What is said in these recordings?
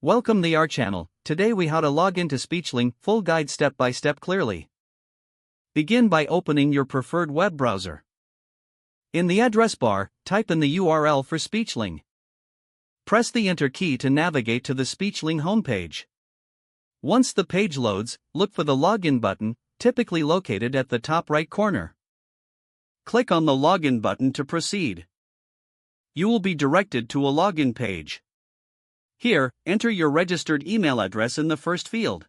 Welcome to our channel. Today we how to log into Speechling, full guide step by step clearly. Begin by opening your preferred web browser. In the address bar, type in the URL for Speechling. Press the Enter key to navigate to the Speechling homepage. Once the page loads, look for the Login button, typically located at the top right corner. Click on the Login button to proceed. You will be directed to a login page. Here, enter your registered email address in the first field.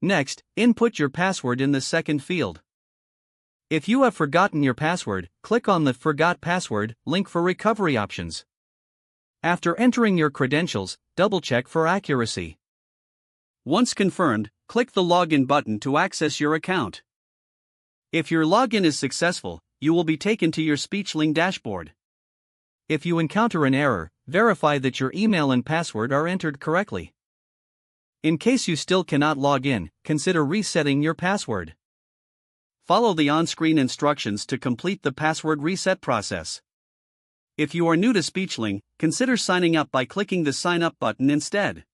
Next, input your password in the second field. If you have forgotten your password, click on the Forgot Password link for recovery options. After entering your credentials, double-check for accuracy. Once confirmed, click the Login button to access your account. If your login is successful, you will be taken to your Speechling dashboard. If you encounter an error, verify that your email and password are entered correctly. In case you still cannot log in, consider resetting your password. Follow the on-screen instructions to complete the password reset process. If you are new to Speechling, consider signing up by clicking the Sign Up button instead.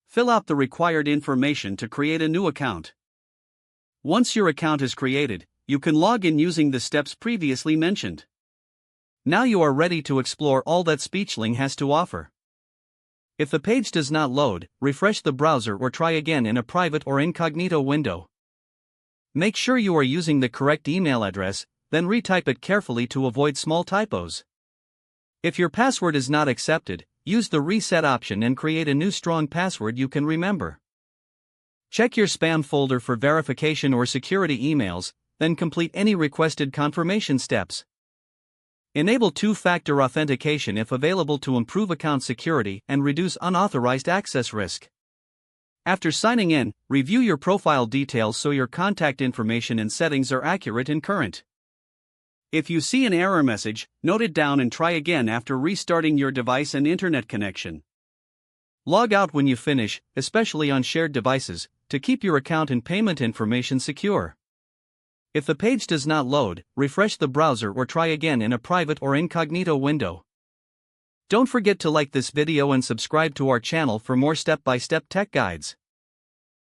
Fill out the required information to create a new account. Once your account is created, you can log in using the steps previously mentioned. Now you are ready to explore all that Speechling has to offer. If the page does not load, refresh the browser or try again in a private or incognito window. Make sure you are using the correct email address, then retype it carefully to avoid small typos. If your password is not accepted, use the reset option and create a new strong password you can remember. Check your spam folder for verification or security emails, then complete any requested confirmation steps. Enable two-factor authentication if available to improve account security and reduce unauthorized access risk. After signing in, review your profile details so your contact information and settings are accurate and current. If you see an error message, note it down and try again after restarting your device and internet connection. Log out when you finish, especially on shared devices, to keep your account and payment information secure. If the page does not load, refresh the browser or try again in a private or incognito window. Don't forget to like this video and subscribe to our channel for more step-by-step tech guides.